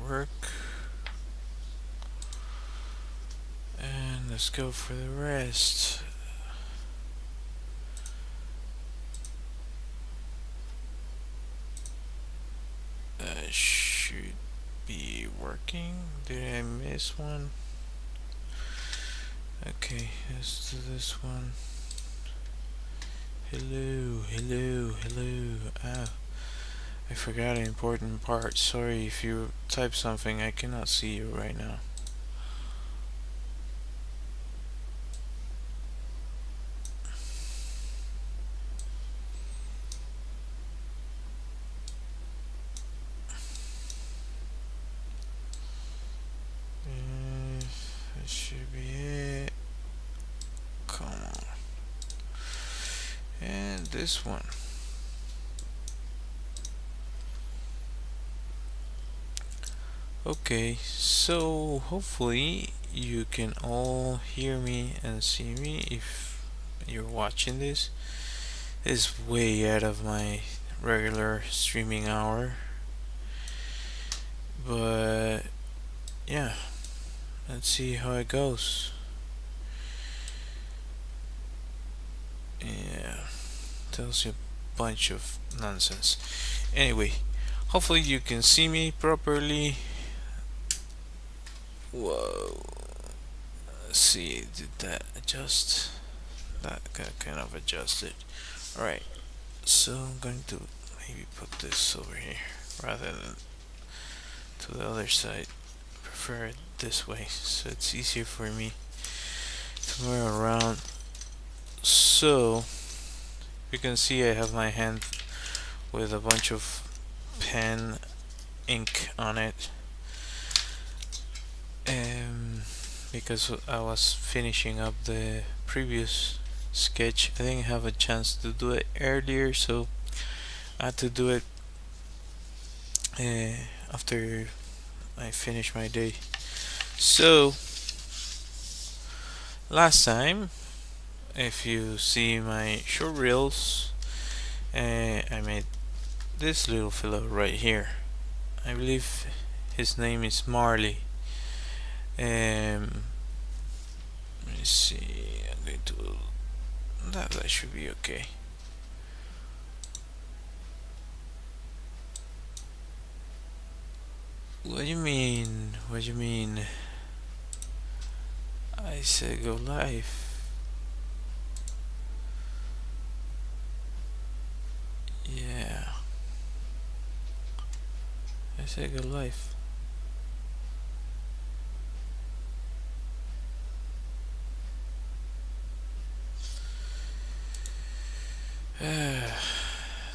work. And let's go for the rest. Should be working. Did I miss one? Okay, let's do this one. Hello, hello, hello. Ah, I forgot an important part. Sorry if you type something, I cannot see you right now. That should be it. Come on. And this one. Okay, so hopefully you can all hear me and see me if you're watching this. It's way out of my regular streaming hour, but yeah, let's see how it goes. Yeah, tells you a bunch of nonsense. Anyway, hopefully you can see me properly. Whoa. Let's see, did that adjust? That got kind of adjusted. Alright, so I'm going to maybe put this over here rather than to the other side. I prefer it this way so it's easier for me to move around. So you can see I have my hand with a bunch of pen ink on it, because I was finishing up the previous sketch. I didn't have a chance to do it earlier, so I had to do it after I finished my day. So last time, if you see my short reels, I made this little fellow right here. I believe his name is Marley. Let me see. I'm going to that should be okay. What do you mean? What do you mean? I said go live. Yeah. I said go live.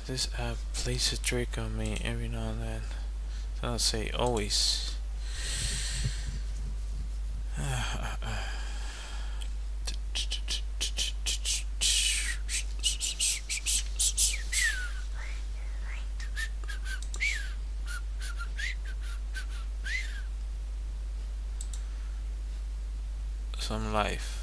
This app plays a trick on me every now and then. I'll say always. Some life.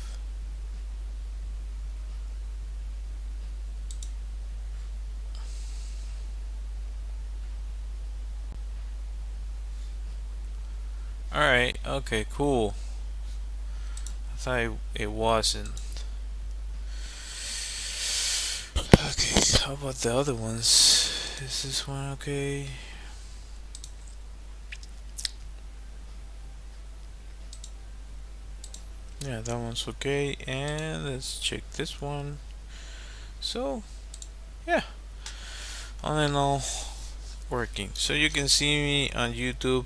Alright, okay, cool. I thought it wasn't. Okay, how about the other ones? Is this one okay? Yeah, that one's okay. And let's check this one. So, yeah. All in all, working. So you can see me on YouTube,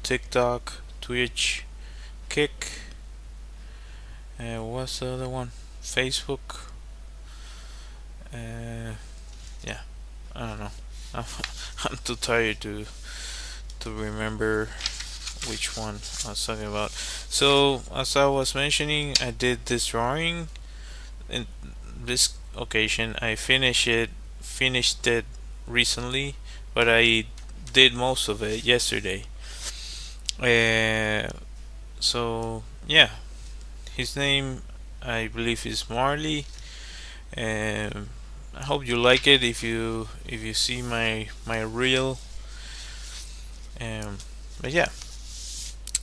TikTok, Twitch, Kick, what's the other one? Facebook. Yeah, I don't know. I'm too tired to remember which one I was talking about. So as I was mentioning, I did this drawing. In this occasion, I finished it recently, but I did most of it yesterday. So yeah, his name I believe is Marley. I hope you like it. If you see my reel, Um, but yeah.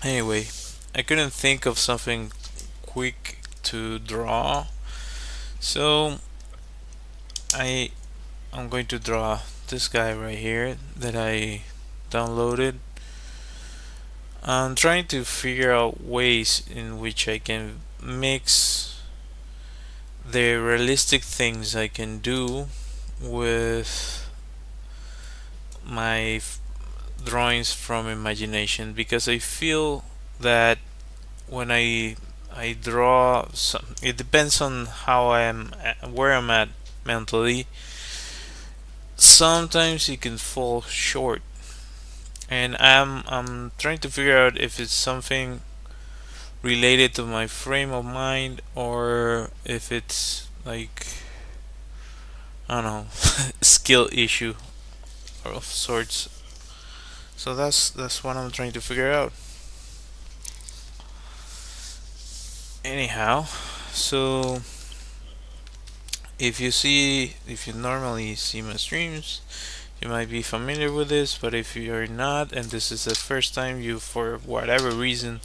Anyway, I couldn't think of something quick to draw, so I I'm going to draw this guy right here that I downloaded. I'm trying to figure out ways in which I can mix the realistic things I can do with my drawings from imagination, because I feel that when I draw some, it depends on how I am, where I'm at mentally. Sometimes it can fall short, and I'm trying to figure out if it's something related to my frame of mind, or if it's like, I don't know, skill issue of sorts. So that's what I'm trying to figure out. Anyhow, so if you normally see my streams, you might be familiar with this, but if you're not, and this is the first time you, for whatever reason,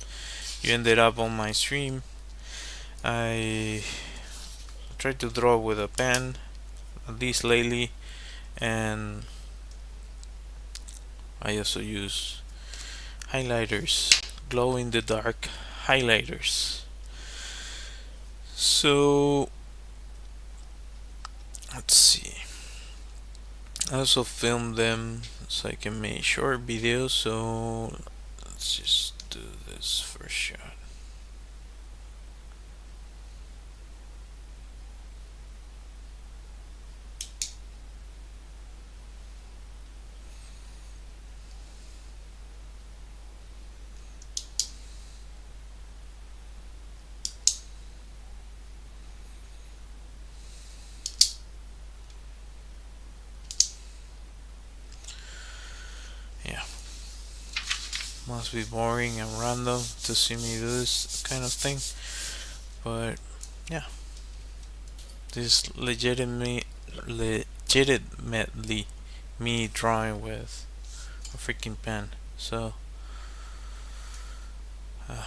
you ended up on my stream, I try to draw with a pen, at least lately, and I also use highlighters, glow in the dark highlighters. So let's see. I also filmed them so I can make short videos. So let's just do this first shot. Yeah, must be boring and random to see me do this kind of thing, but yeah, this is legitimately me drawing with a freaking pen. So uh,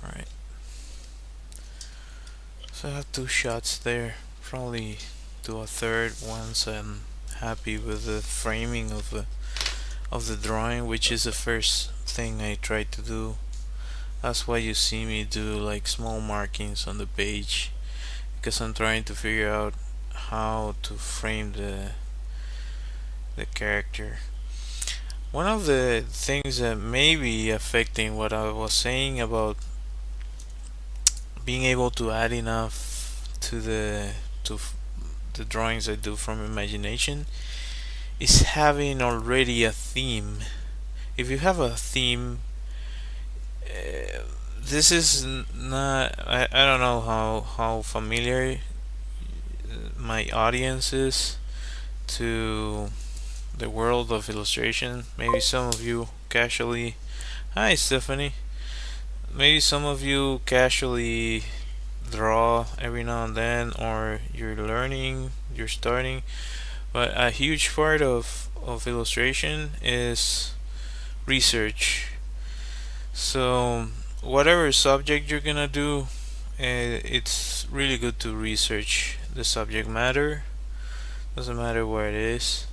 alright. So I have two shots there. Probably do a third once I'm happy with the framing of the drawing, which is the first thing I try to do. That's why you see me do like small markings on the page, because I'm trying to figure out how to frame the character. One of the things that may be affecting what I was saying about being able to add enough to the drawings I do from imagination is having already a theme. If you have a theme, this is not. I don't know how familiar my audience is to the world of illustration. Maybe some of you casually. Hi, Stephanie. Maybe some of you casually draw every now and then, or you're learning, you're starting. But a huge part of illustration is research. So, whatever subject you're gonna do, it's really good to research the subject matter. Doesn't matter where it is,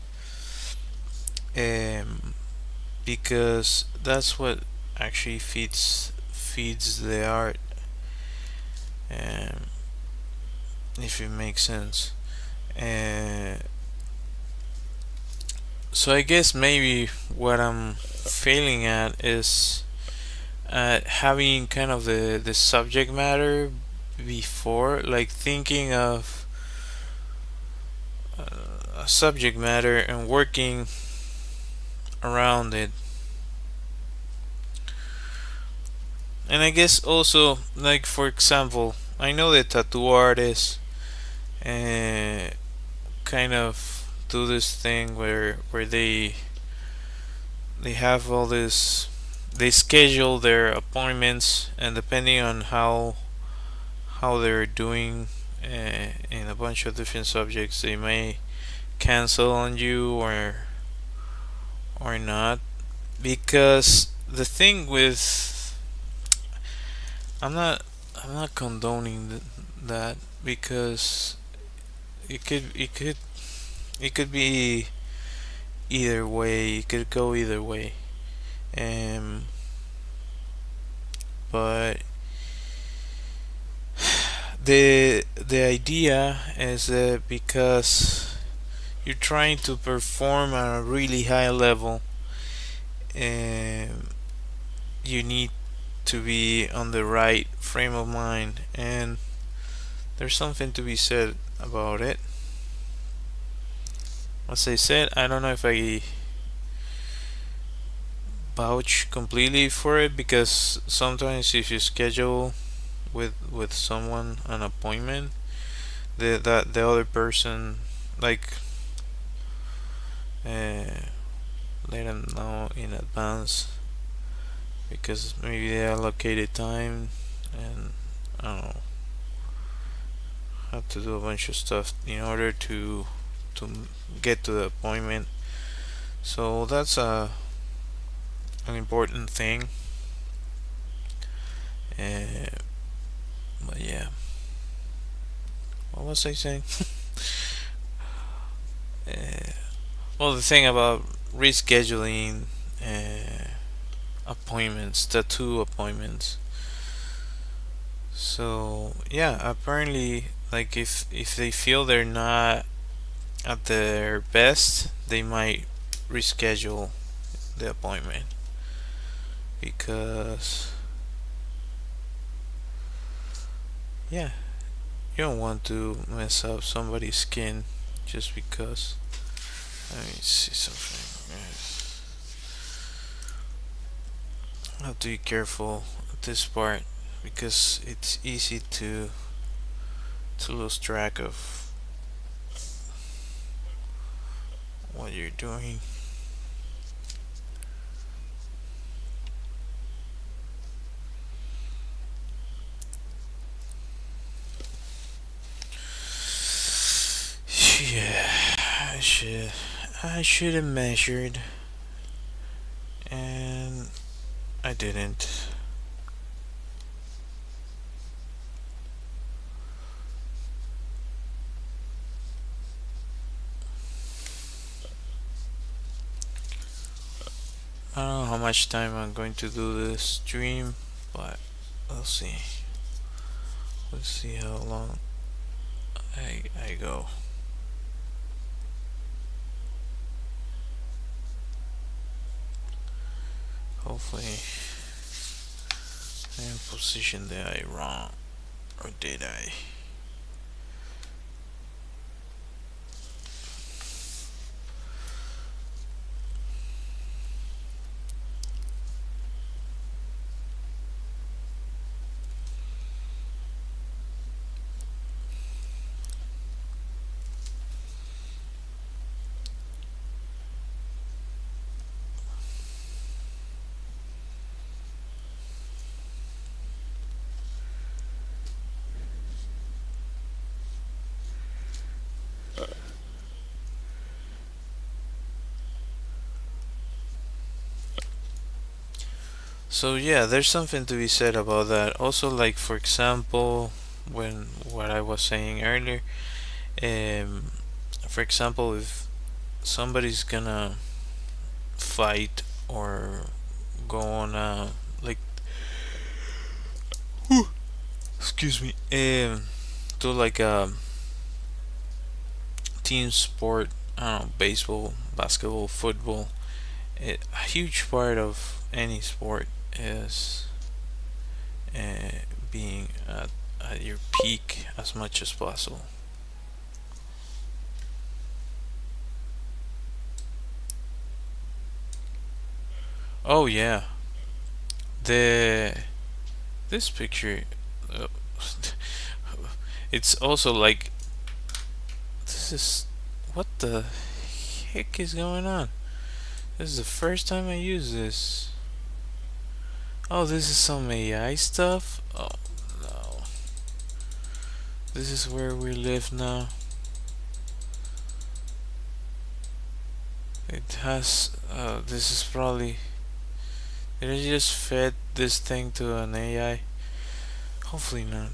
um, because that's what actually feeds the art, um, if it makes sense. Uh, so I guess maybe what I'm failing at is having kind of the subject matter before, like thinking of a subject matter and working around it. And I guess also, like for example, I know that tattoo artists uh, kind of do this thing where they have all this, they schedule their appointments, and depending on how they're doing in a bunch of different subjects, they may cancel on you or not. Because the thing with, I'm not I'm not condoning that, because it could it could it could be either way. It could go either way. Um, but the idea is that because you're trying to perform at a really high level, um, you need to be on the right frame of mind, and there's something to be said about it. As I said, I don't know if I vouch completely for it, because sometimes if you schedule with someone an appointment, the other person, like, uh, let them know in advance, because maybe they allocated time, and I don't know, have to do a bunch of stuff in order to get to the appointment. So that's an important thing. Uh, but yeah, what was I saying? uh, well, the thing about rescheduling uh, appointments, tattoo appointments. So yeah, apparently, like if they feel they're not at their best, they might reschedule the appointment, because yeah, you don't want to mess up somebody's skin just because. Let me see something. I have to be careful at this part, because it's easy to lose track of what you're doing. Yeah, I should have measured, and I didn't. I don't know how much time I'm going to do this stream, but we'll see. Let's see how long I go. Hopefully I am positioned the eye wrong, or did I? So yeah, there's something to be said about that. Also, like for example, when what I was saying earlier, um, for example, if somebody's gonna fight or go on a, like, excuse me, do like a team sport, I don't know, baseball, basketball, football. A huge part of any sport is being at your peak as much as possible. Oh yeah, the This picture, uh, it's also like this is what the heck is going on? This is the first time I use this. Oh, this is some AI stuff? Oh no. This is where we live now. It has, this is probably, did I just fed this thing to an AI? Hopefully not.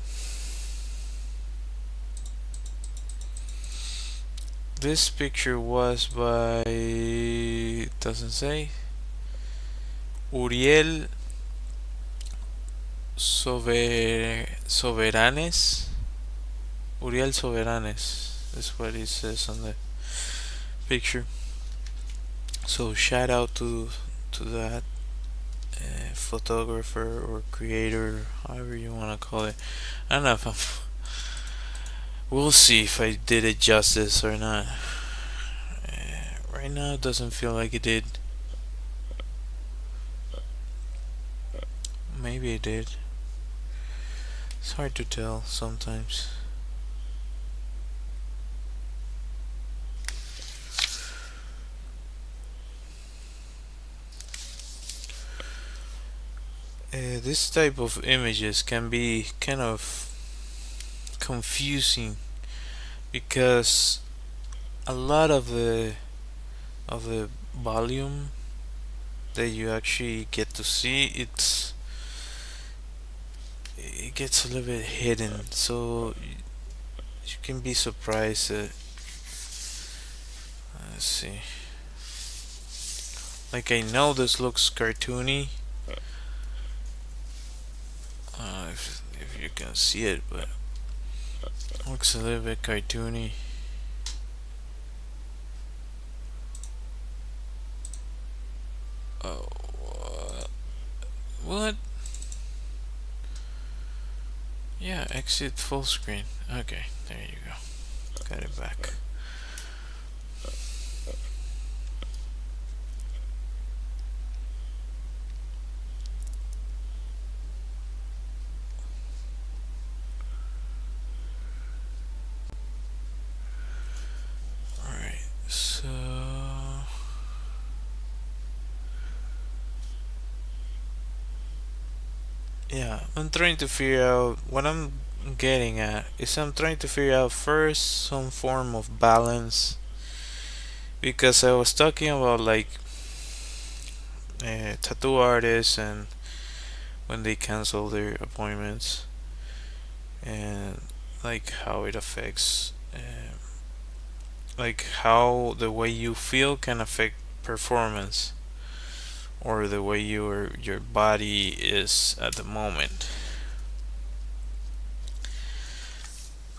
This picture was by, it doesn't say, Uriel Soberanes. Uriel Soberanes is what it says on the picture. So shout out to that photographer or creator, however you want to call it. I don't know if we'll see if I did it justice or not. Right now, it doesn't feel like it did. Maybe it did. It's hard to tell sometimes. This type of images can be kind of confusing because a lot of the volume that you actually get to see, it gets a little bit hidden, so you can be surprised that, let's see, like I know this looks cartoony, if you can see it, but it looks a little bit cartoony. Oh, what? Yeah, exit full screen. Okay, there you go. Got it back. Alright, so yeah, I'm trying to figure out what I'm getting at is I'm trying to figure out first some form of balance because I was talking about like tattoo artists and when they cancel their appointments and like how it affects like how the way you feel can affect performance or the way your body is at the moment.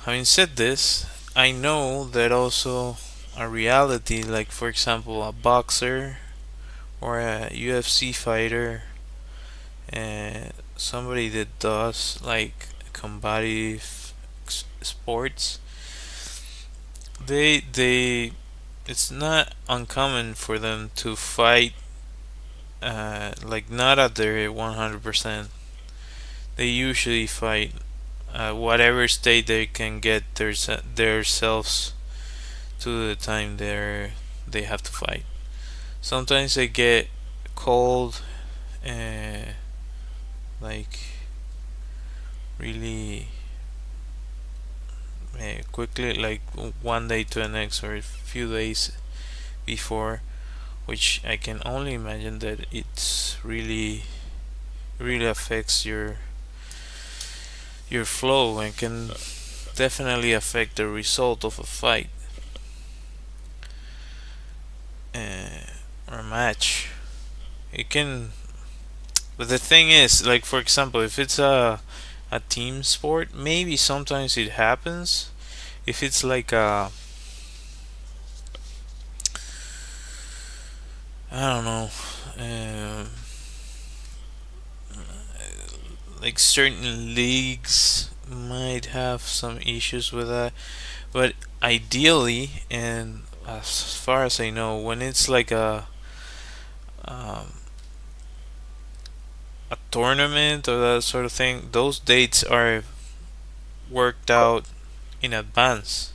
Having said this, I know that also a reality, like for example a boxer or a UFC fighter and somebody that does like combative sports, they it's not uncommon for them to fight like not at their 100%. They usually fight whatever state they can get their selves to the time they have to fight. Sometimes they get cold, uh, like really quickly, like one day to the next or a few days before, which I can only imagine that it's really affects your flow and can definitely affect the result of a fight or a match. It can, but the thing is, like for example, if it's a team sport, maybe sometimes it happens. If it's like a, I don't know, um, like certain leagues might have some issues with that, but ideally, and as far as I know, when it's like um, a tournament or that sort of thing, those dates are worked out in advance.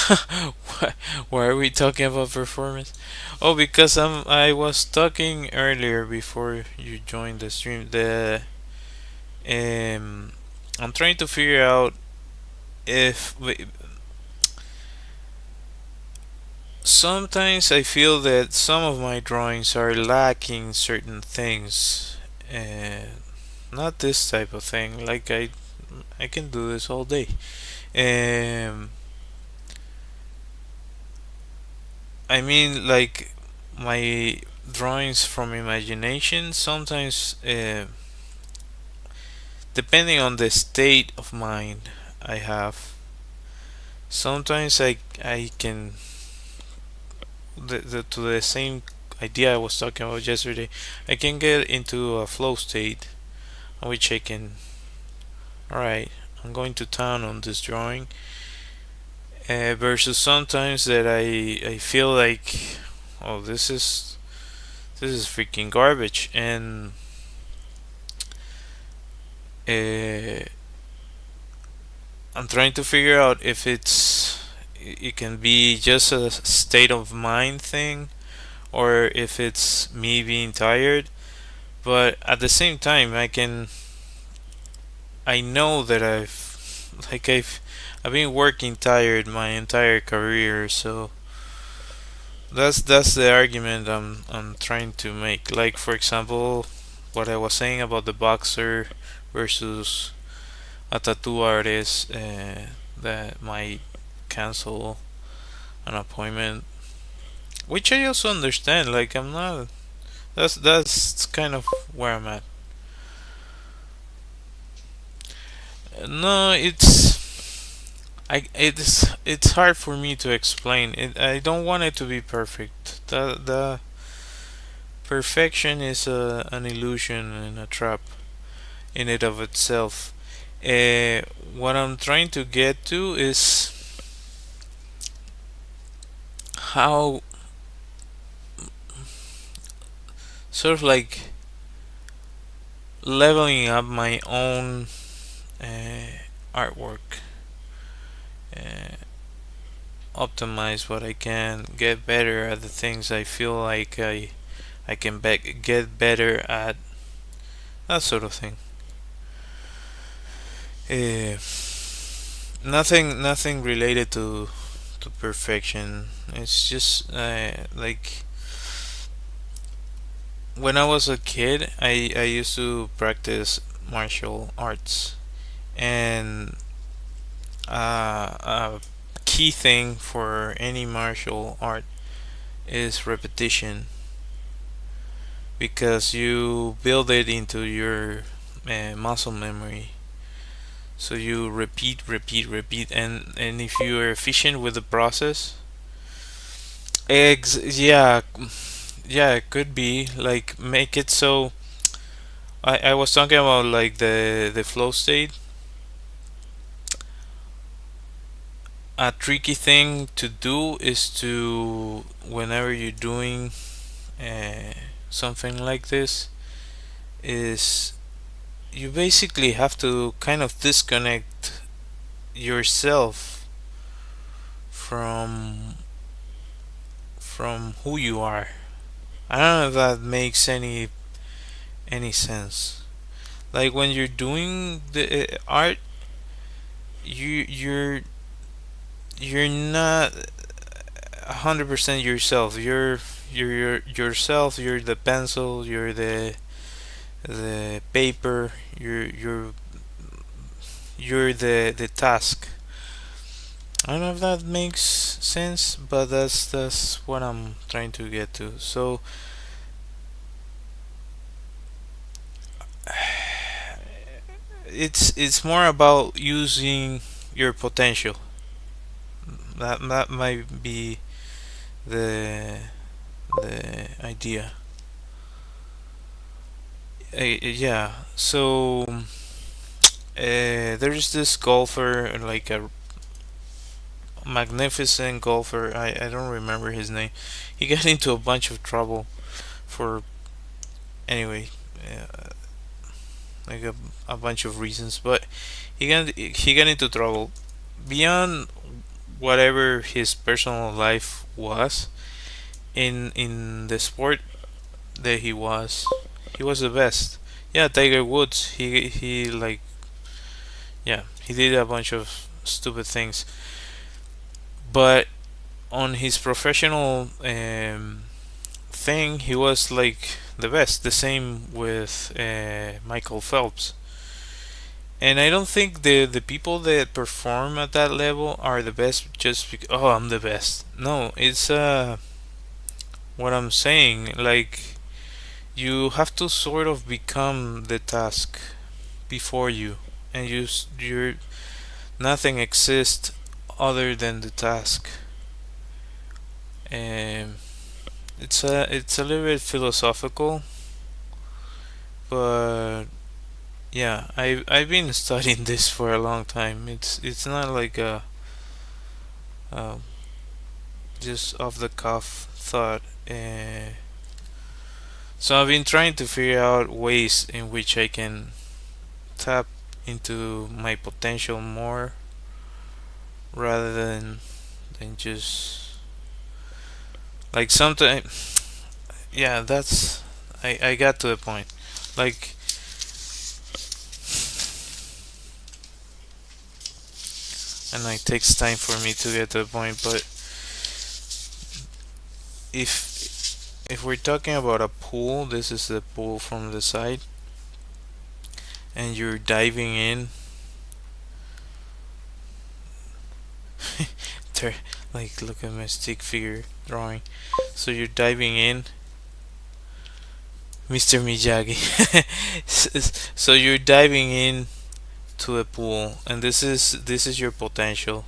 why, why are we talking about performance? Oh, because I was talking earlier before you joined the stream. The I'm trying to figure out if sometimes I feel that some of my drawings are lacking certain things. Not this type of thing. Like I can do this all day. Um, I mean, like my drawings from imagination. Sometimes, depending on the state of mind I have, sometimes I can to the same idea I was talking about yesterday. I can get into a flow state in which I can. All right, I'm going to town on this drawing. Versus sometimes that I feel like, oh, this is freaking garbage, and uh, I'm trying to figure out if it can be just a state of mind thing or if it's me being tired. But at the same time, I know that I've been working tired my entire career, so that's the argument I'm trying to make. Like for example, what I was saying about the boxer versus a tattoo artist that might cancel an appointment, which I also understand. Like I'm not. That's kind of where I'm at. No, it's hard for me to explain it. I don't want it to be perfect. The perfection is an illusion and a trap in it of itself. What I'm trying to get to is how sort of like leveling up my own artwork, uh, optimize what I can, get better at the things I feel like I can get better at, that sort of thing. Uh, nothing related to perfection. It's just like when I was a kid, I used to practice martial arts, and a key thing for any martial art is repetition, because you build it into your muscle memory. So you repeat, and if you are efficient with the process, yeah, yeah, it could be like make it so. I was talking about like the flow state. A tricky thing to do is to, whenever you're doing uh, something like this, is you basically have to kind of disconnect yourself from who you are. I don't know if that makes any sense. Like when you're doing the art, you're not 100% yourself. You're yourself. You're the pencil. You're the paper. You're the task. I don't know if that makes sense, but that's what I'm trying to get to. So it's more about using your potential. That might be the the idea. Yeah. So there's this golfer, like a magnificent golfer. I don't remember his name. He got into a bunch of trouble for Anyway, uh, like a bunch of reasons, but he got into trouble beyond whatever his personal life was in the sport that he was the best. Yeah, Tiger Woods. He like yeah, he did a bunch of stupid things, but on his professional thing, he was like the best. The same with Michael Phelps. And I don't think the people that perform at that level are the best just because, oh, I'm the best. No, it's what I'm saying. Like, you have to sort of become the task before you, and you're nothing exists other than the task. Um, it's a little bit philosophical, but yeah, I've been studying this for a long time. It's not like a just off the cuff thought. So I've been trying to figure out ways in which I can tap into my potential more rather than just like sometimes. Yeah, that's I got to the point. Like, and it takes time for me to get to the point, but if we're talking about a pool, this is the pool from the side, and you're diving in. There, like, look at my stick figure drawing. So you're diving in, Mr. Miyagi. So you're diving in to a pool, and this is your potential.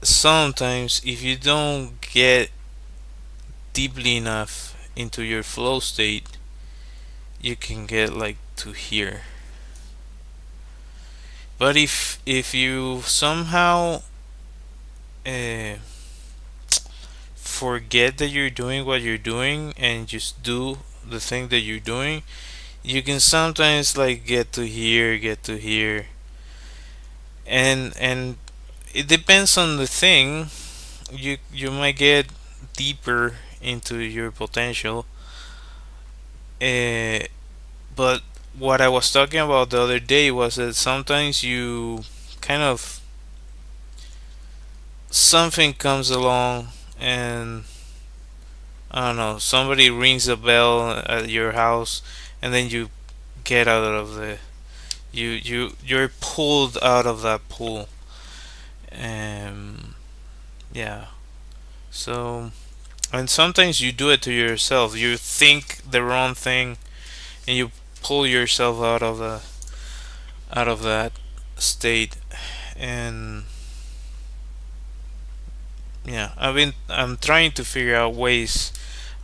Sometimes, if you don't get deeply enough into your flow state, you can get like to here. But if you somehow uh, forget that you're doing what you're doing and just do the thing that you're doing, you can sometimes like get to here, and it depends on the thing. You might get deeper into your potential, uh, but what I was talking about the other day was that sometimes you kind of something comes along and I don't know, somebody rings a bell at your house, and then you get out of the you're pulled out of that pool. Yeah. So, and sometimes you do it to yourself. You think the wrong thing, and you pull yourself out of that state. And yeah, I'm trying to figure out ways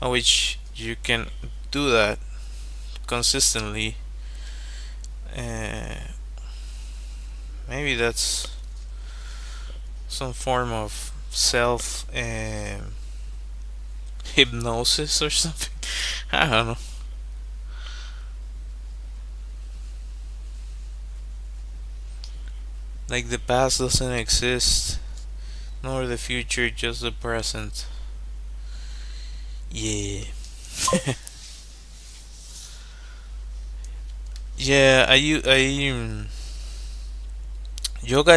in which you can do that consistently. Uh, Maybe that's some form of self hypnosis or something. I don't know. Like, the past doesn't exist, nor the future, just the present. Yeah. Yeah, yoga.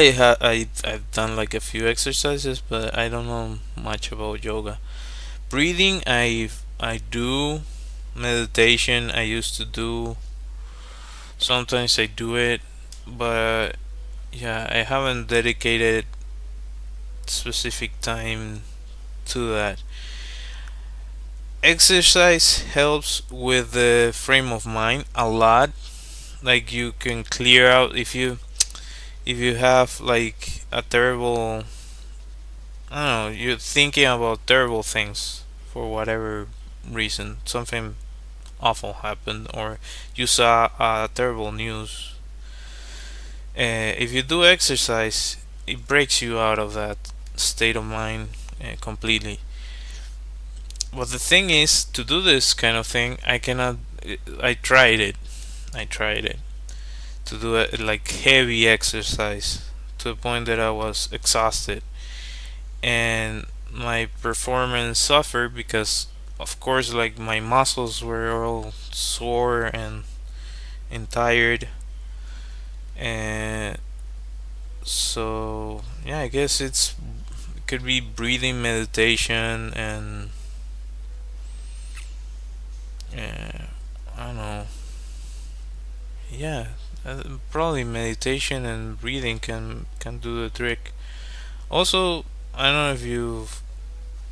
I've done like a few exercises, but I don't know much about yoga. Breathing, I do. Meditation, I used to do. Sometimes I do it, but yeah, I haven't dedicated specific time to that. Exercise helps with the frame of mind a lot. Like, you can clear out if you have like a terrible, I don't know, you're thinking about terrible things for whatever reason, something awful happened, or you saw terrible news. If you do exercise, it breaks you out of that state of mind completely. But the thing is, to do this kind of thing, I cannot. I tried it. I tried it to do it like heavy exercise to the point that I was exhausted, and my performance suffered because, of course, like my muscles were all sore and tired, and so yeah, I guess it could be breathing meditation and I don't know. Yeah, probably meditation and breathing can do the trick. Also, I don't know if you've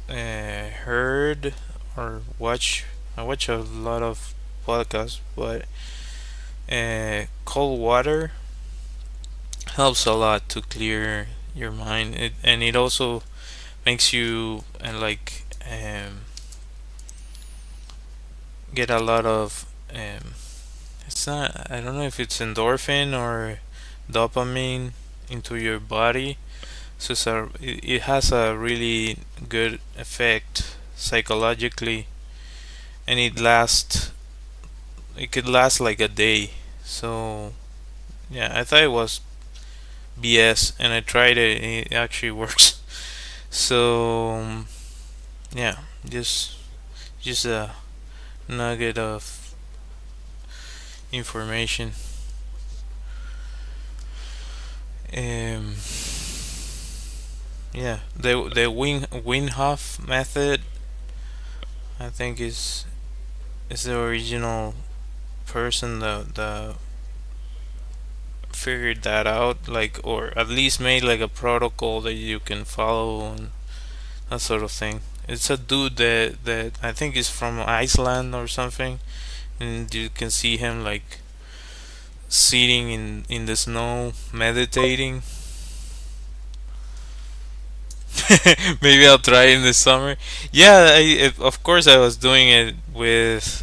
heard or watch. I watch a lot of podcasts, but cold water helps a lot to clear your mind. And it also makes you get a lot of it's not, I don't know if it's endorphin or dopamine into your body. So it has a really good effect psychologically, and it could last like a day. So yeah, I thought it was BS, and I tried it. It actually works. So yeah, just a nugget of information. Um, yeah, the Winhoff method, I think is the original person that figured that out, like, or at least made like a protocol that you can follow and that sort of thing. It's a dude that I think is from Iceland or something, and you can see him like sitting in the snow meditating. Maybe I'll try it in the summer. Yeah, of course I was doing it with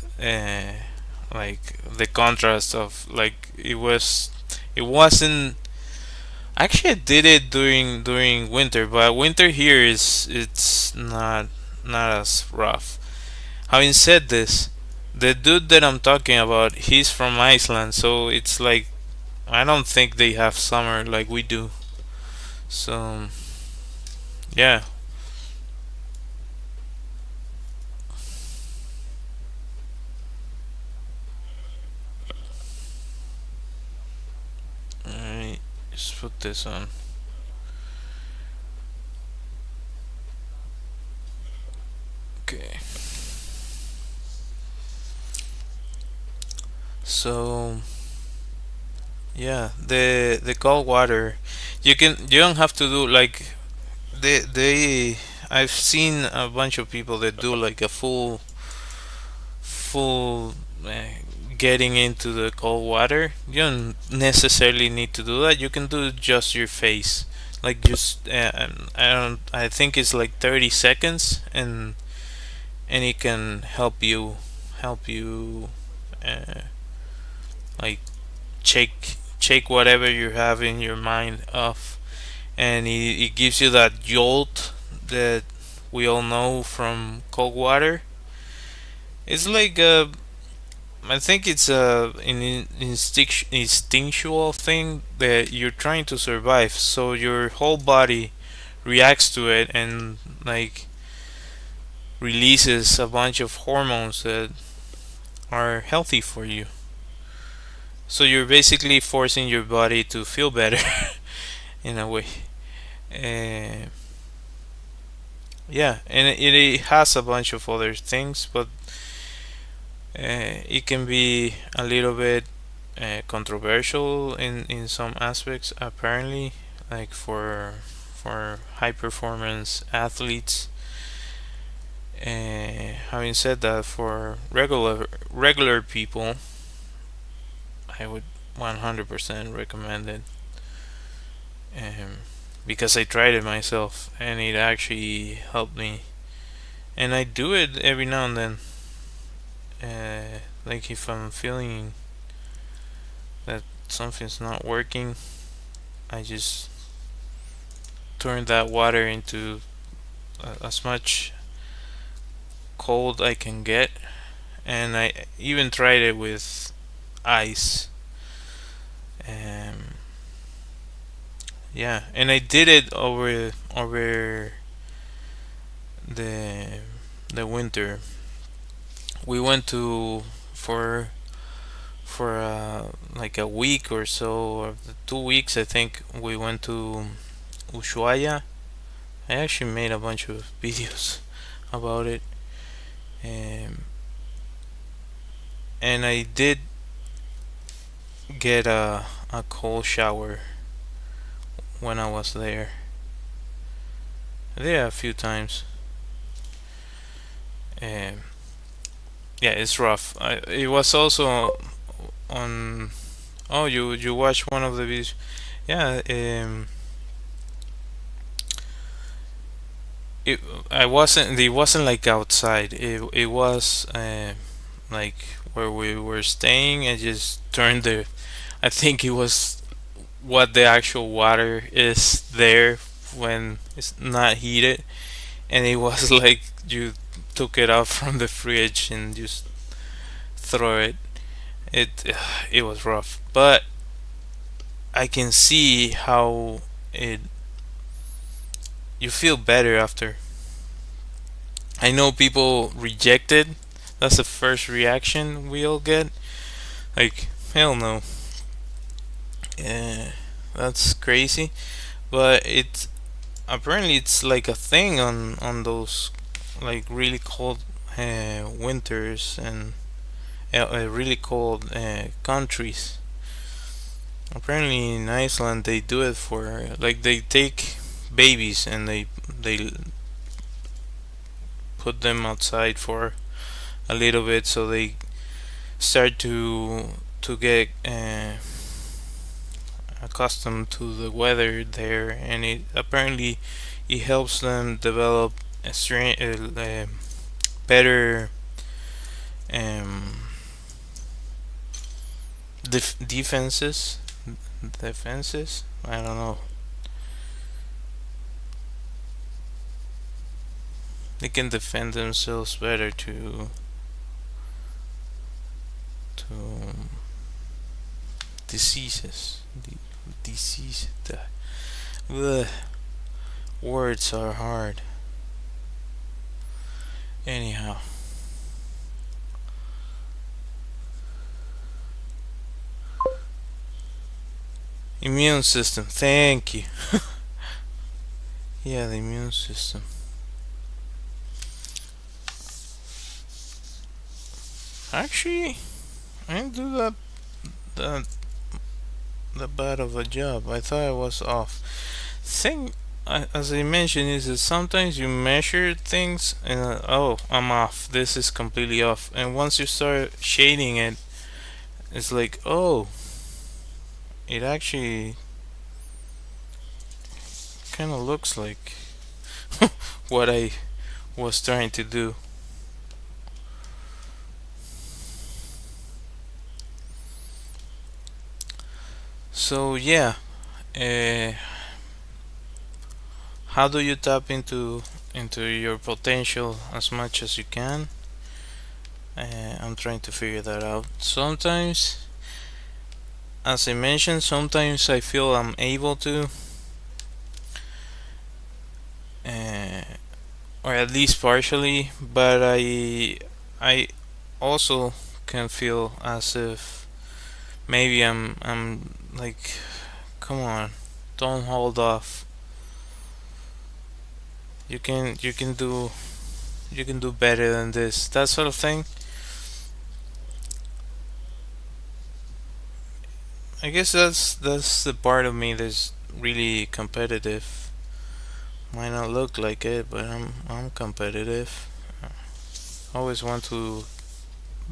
like the contrast of like it wasn't. Actually, I did it during winter, but winter here is it's not as rough. Having said this, the dude that I'm talking about, he's from Iceland, so it's like I don't think they have summer like we do. So yeah. Let me just put this on. Okay. So yeah, the cold water, you don't have to do like they I've seen a bunch of people that do like a full getting into the cold water. You don't necessarily need to do that. You can do just your face, like just I don't. I think it's like 30 seconds, and it can help you uh, like shake whatever you have in your mind off, and it gives you that jolt that we all know from cold water. It's like I think it's an instinctual thing that you're trying to survive, so your whole body reacts to it and like releases a bunch of hormones that are healthy for you. So you're basically forcing your body to feel better in a way. Uh, yeah, and it has a bunch of other things, but it can be a little bit controversial in some aspects apparently, like for high performance athletes. Having said that, for regular people, I would 100% recommend it, um, because I tried it myself and it actually helped me, and I do it every now and then. Like if I'm feeling that something's not working, I just turn that water into as much cold I can get, and I even tried it with ice. Um, yeah, and I did it over the the winter. We went to for like a week or so, or 2 weeks, I think. We went to Ushuaia. I actually made a bunch of videos about it, um, and I did get a cold shower when I was there. There a few times. Um, yeah, it's rough. It was also on. Oh, you watched one of the videos? Yeah. It I wasn't. It wasn't like outside. It was like where we were staying. I just turned the. I think it was what the actual water is there when it's not heated, and it was like you took it out from the fridge and just throw it. It it was rough, but I can see how it you feel better after. I know people reject it. That's the first reaction we all get. Like hell no. Yeah, that's crazy. But it's apparently it's like a thing on those like really cold winters and really cold countries. Apparently in Iceland they do it for like they take babies and they put them outside for a little bit so they start to get accustomed to the weather there, and it apparently it helps them develop better um, defenses. Defenses. I don't know. They can defend themselves better to diseases. Disease. Ugh, words are hard. Anyhow, immune system. Thank you. Yeah, the immune system. Actually, I didn't do that that bad of a job. I thought I was off. Thing, as I mentioned, is that sometimes you measure things and oh, I'm off. This is completely off. And once you start shading it, it's like oh, it actually kind of looks like what I was trying to do. So yeah, uh, how do you tap into your potential as much as you can? I'm trying to figure that out. Sometimes, as I mentioned, sometimes I feel I'm able to, uh, or at least partially, but I also can feel as if maybe I'm like, come on, don't hold off. You can do better than this. That sort of thing. I guess that's the part of me that's really competitive. Might not look like it, but I'm competitive. I always want to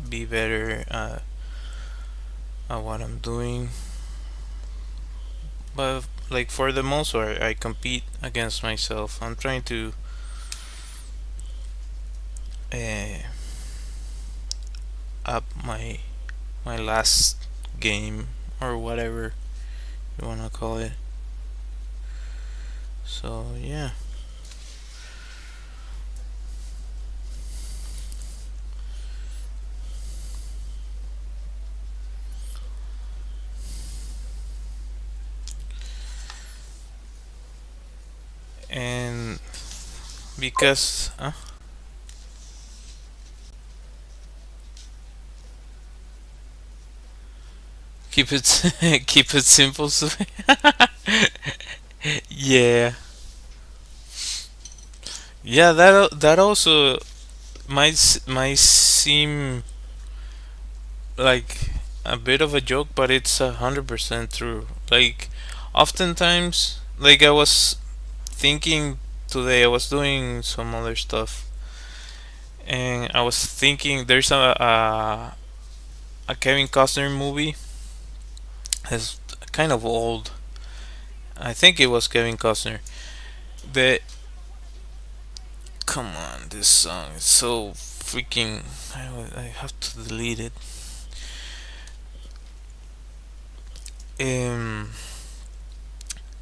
be better at what I'm doing. But like for the most part, I compete against myself. I'm trying to uh, up my last game or whatever you wanna call it. So yeah. because keep it keep it simple. So yeah, yeah. That also might seem like a bit of a joke, but it's 100% true. Like, oftentimes, like I was thinking today, I was doing some other stuff, and I was thinking there's a Kevin Costner movie. It's kind of old. I think it was Kevin Costner. The Come on, this song is so freaking. I have to delete it. Um,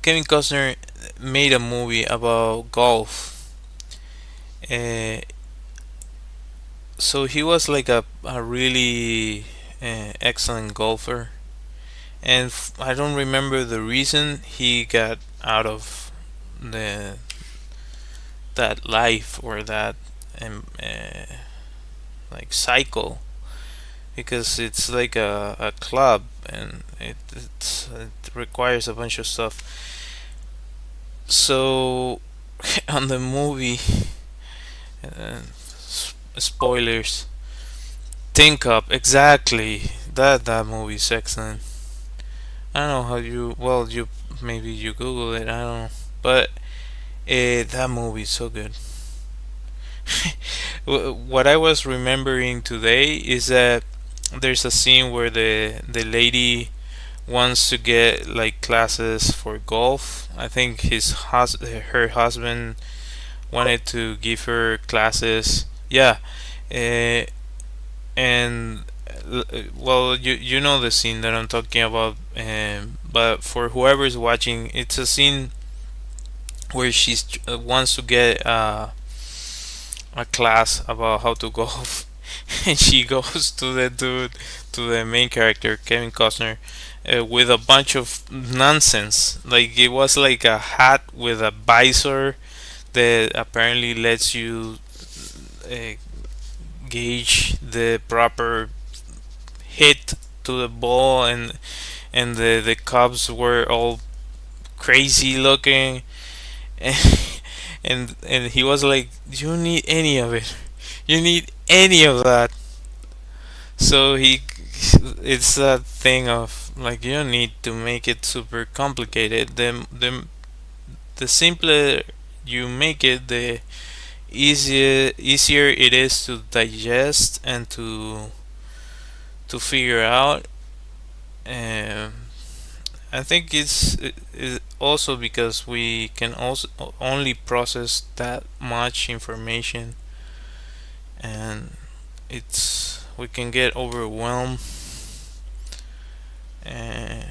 Kevin Costner made a movie about golf. Uh, so he was like a really excellent golfer, and I don't remember the reason he got out of the that life or that like cycle, because it's like a club, and it requires a bunch of stuff. So on the movie, uh, spoilers. Think Up, exactly. That movie is excellent. I don't know how you. Well, you maybe you Google it. I don't know, but that movie is so good. What I was remembering today is that there's a scene where the lady wants to get like classes for golf. I think her husband wanted to give her classes. Yeah, uh, and well, you know the scene that I'm talking about. But for whoever's watching, it's a scene where she wants to get a class about how to golf, and she goes to the dude, to the main character, Kevin Costner, with a bunch of nonsense. Like it was like a hat with a visor that apparently lets you uh, gauge the proper hit to the ball, and the Cubs were all crazy looking, and he was like, "You don't need any of it. You need any of that." So it's that thing of like you don't need to make it super complicated. The simpler you make it, the easier it is to digest and to figure out. Um, I think it also because we can also only process that much information, and it's we can get overwhelmed, uh,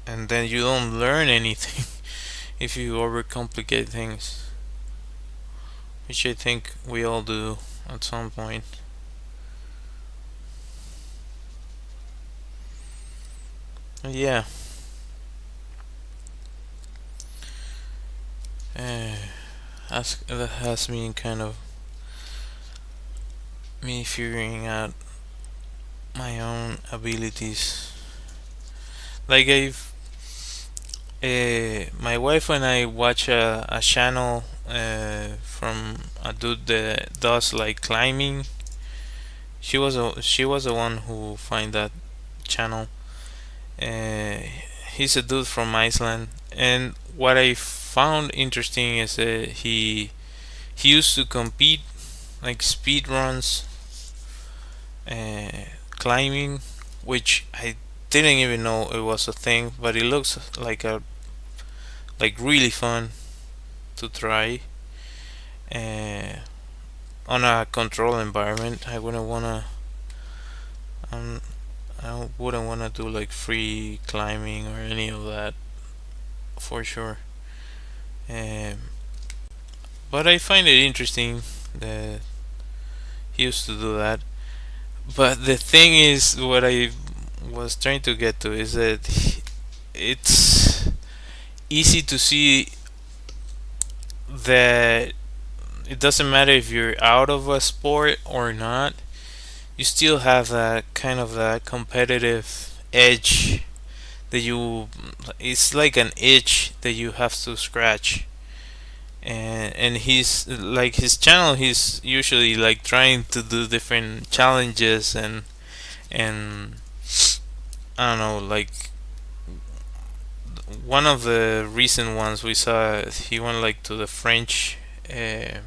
and then you don't learn anything if you overcomplicate things, which I think we all do at some point. Yeah, uh, that has been kind of me figuring out my own abilities. Like my wife and I watch a channel from a dude that does like climbing. She was the one who find that channel. Uh, he's a dude from Iceland, and what I found interesting is that he used to compete like speed runs, uh, climbing, which I didn't even know it was a thing, but it looks like really fun to try. Uh, on a controlled environment, um, I wouldn't wanna do like free climbing or any of that for sure. Um, but I find it interesting that he used to do that. But the thing is, what I was trying to get to is that it's easy to see that it doesn't matter if you're out of a sport or not, you still have that kind of that competitive edge that you it's like an itch that you have to scratch. And he's like his channel, he's usually like trying to do different challenges and I don't know, like one of the recent ones we saw, he went like to the French. I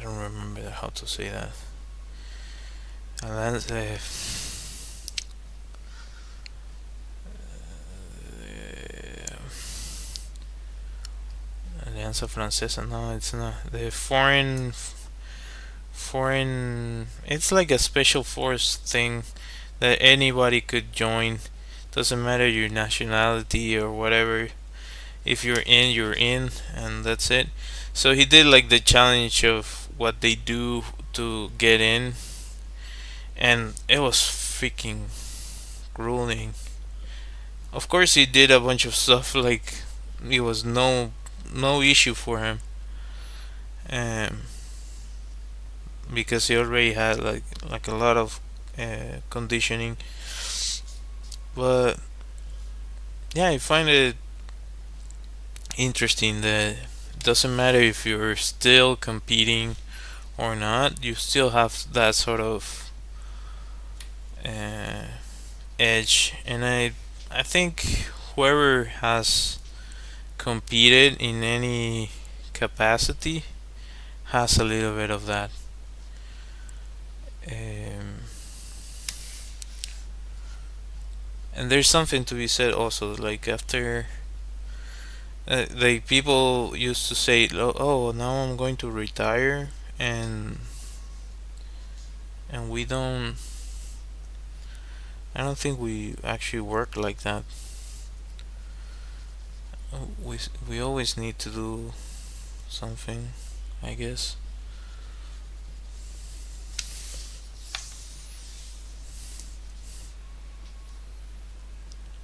don't remember how to say that. Alliance, Alianza Francesa. No, it's not the foreign. It's like a special force thing that anybody could join. Doesn't matter your nationality or whatever. If you're in, you're in, and that's it. So he did like the challenge of what they do to get in, and it was freaking grueling. Of course, he did a bunch of stuff like it was no issue for him, um, because he already had like a lot of conditioning. But yeah, I find it interesting that it doesn't matter if you're still competing or not, you still have that sort of uh, edge. And I think whoever has competed in any capacity has a little bit of that. Um, and there's something to be said also, like after like people used to say, "Oh, now I'm going to retire," and we don't. I don't think we actually work like that. We always need to do something, I guess.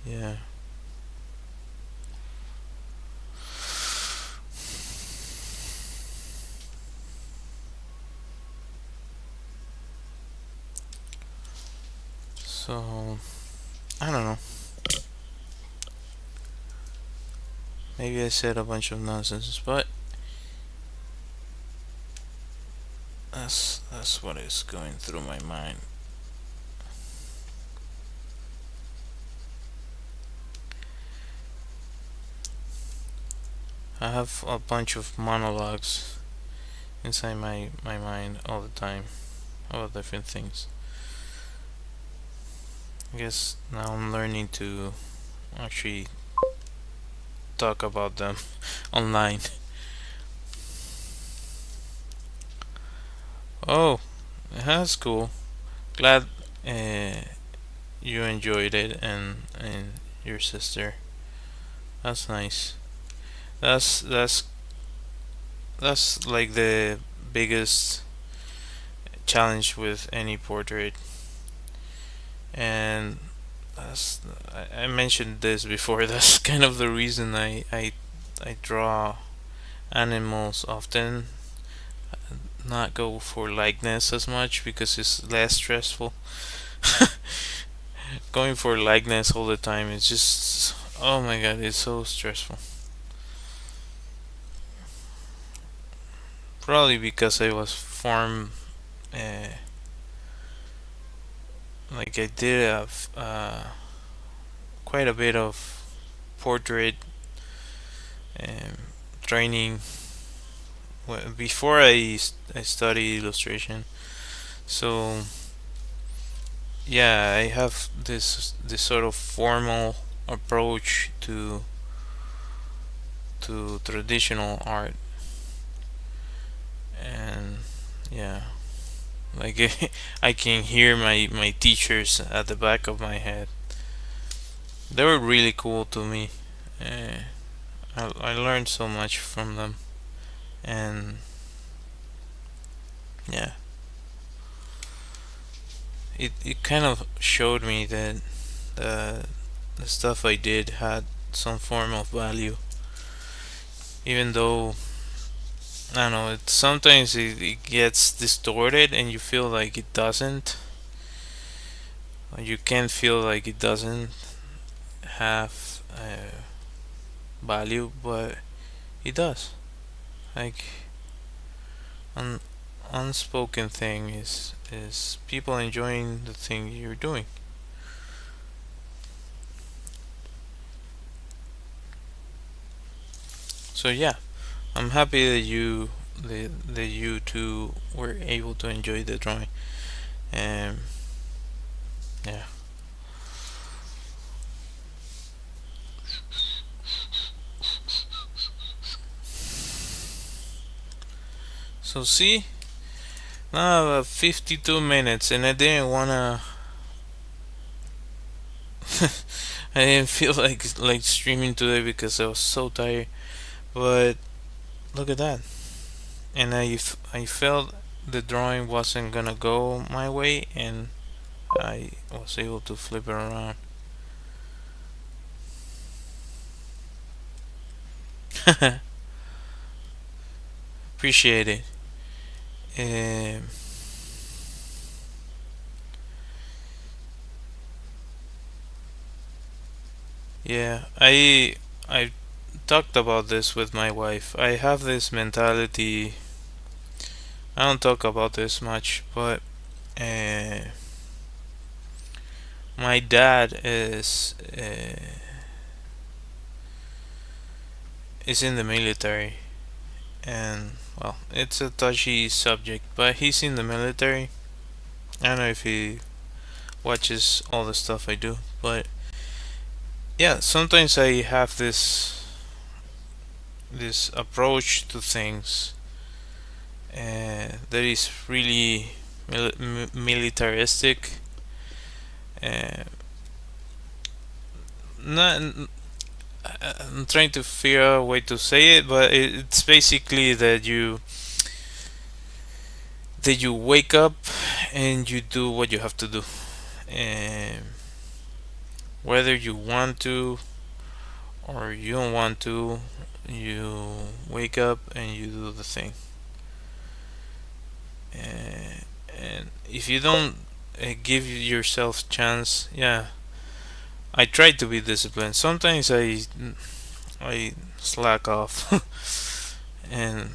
Yeah. So I don't know. Maybe I said a bunch of nonsense, but that's what is going through my mind. I have a bunch of monologues inside my mind all the time about different things. I guess now I'm learning to actually talk about them online. Oh, that's cool. Glad uh, you enjoyed it and your sister. That's nice. That's that's like the biggest challenge with any portrait, and I mentioned this before. That's kind of the reason I draw animals often, not go for likeness as much because it's less stressful. Going for likeness all the time is just, oh my god, it's so stressful. Probably because I was formed, uh, like I did quite a bit of portrait um, training before I studied illustration. So yeah, I have this sort of formal approach to traditional art, and yeah, like I can hear my teachers at the back of my head. They were really cool to me. Uh, I learned so much from them, and yeah, it kind of showed me that the the stuff I did had some form of value. even though I don't know, sometimes it gets distorted and you feel like it doesn't. You can feel like it doesn't have value, but it does. Like an unspoken thing is people enjoying the thing you're doing. So yeah, I'm happy that you two were able to enjoy the drawing. Um, yeah. So see, now 52 minutes, and I didn't wanna. I didn't feel like streaming today because I was so tired. But look at that, and I felt the drawing wasn't gonna go my way, and I was able to flip it around. Appreciate it. Um, yeah, I talked about this with my wife. I have this mentality. I don't talk about this much, but uh, my dad is in the military, and well, it's a touchy subject, but he's in the military. I don't know if he watches all the stuff I do, but yeah, sometimes I have this approach to things that is really militaristic. Uh, not, I'm trying to figure out a way to say it, but it's basically that you wake up and you do what you have to do, and whether you want to or you don't want to, you wake up and you do the thing. And if you don't give yourself chance, yeah, I try to be disciplined. Sometimes I slack off, and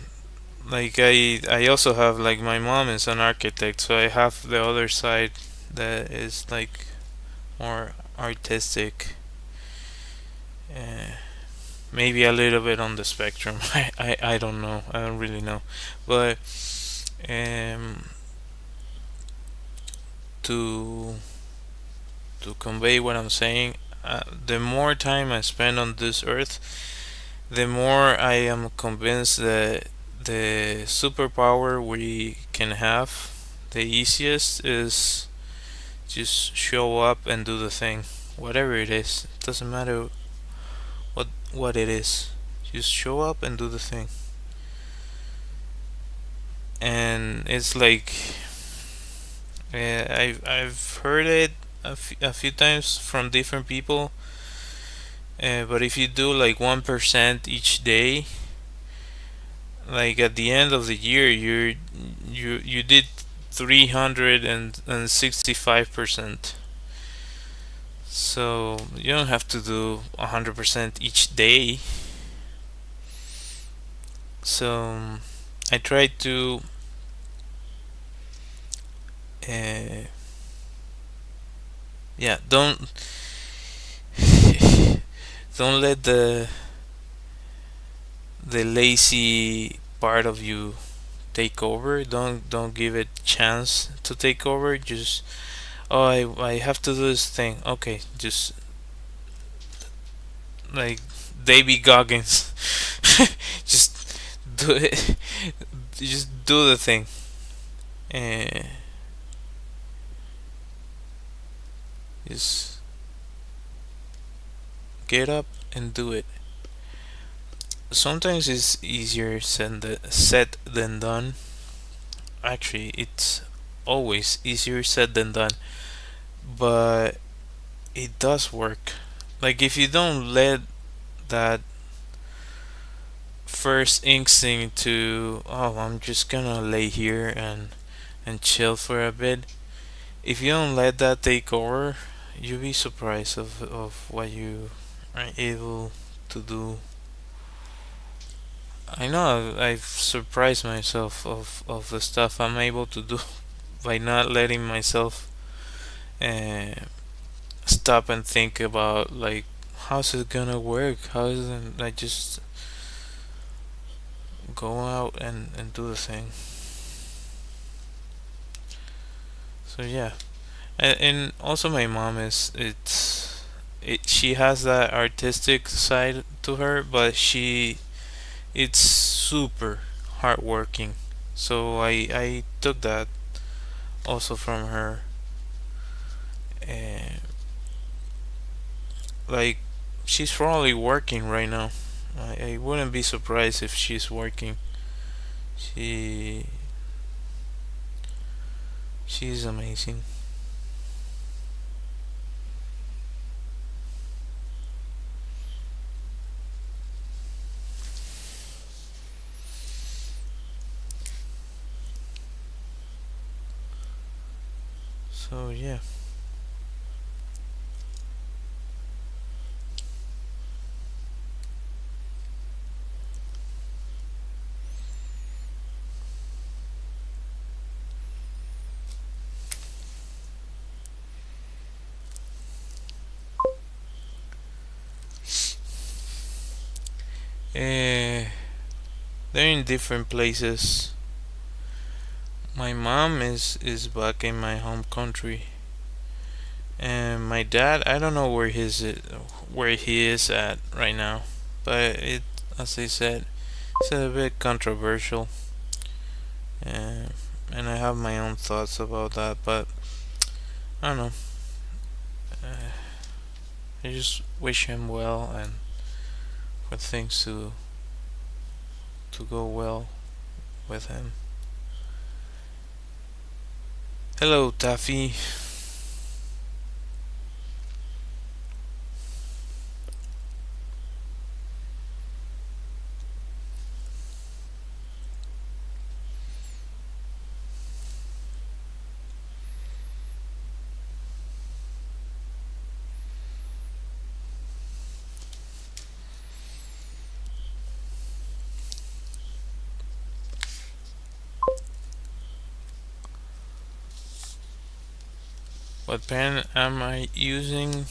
like I also have, like, my mom is an architect, so I have the other side that is like more artistic, uh, maybe a little bit on the spectrum. I don't know, I don't really know, but um to convey what I'm saying, the more time I spend on this earth, the more I am convinced that the superpower we can have, the easiest, is just show up and do the thing, whatever it is. It doesn't matter what it is. Just show up and do the thing. And it's like, I've heard it a few times from different people. But if you do like 1% each day, like at the end of the year, you did 365%. So you don't have to do 100% each day. So I try to uh, yeah, don't let the lazy part of you take over. Don't give it chance to take over. Just, oh, I have to do this thing. Okay, just like Davy Goggins, just do it. Just do the thing. And just get up and do it. Sometimes it's easier said than done. Actually, it's always easier said than done, but it does work. Like, if you don't let that first instinct to, oh, I'm just gonna lay here and chill for a bit. If you don't let that take over, you'll be surprised of what you are able to do. I know I've surprised myself of the stuff I'm able to do by not letting myself uh, stop and think about, like, how's it gonna work? How is it? I just go out and do the thing. So yeah, and also my mom is she has that artistic side to her, but it's super hardworking. So I took that also from her. And like, she's probably working right now. I wouldn't be surprised if she's working. She she's amazing. So yeah. Uh, they're in different places. My mom is back in my home country, and my dad, I don't know where he is at right now, but it, as I said, it's a bit controversial, and I have my own thoughts about that. But I don't know. Uh, I just wish him well and for things to go well with him. Hello, Taffy. What pen am I using?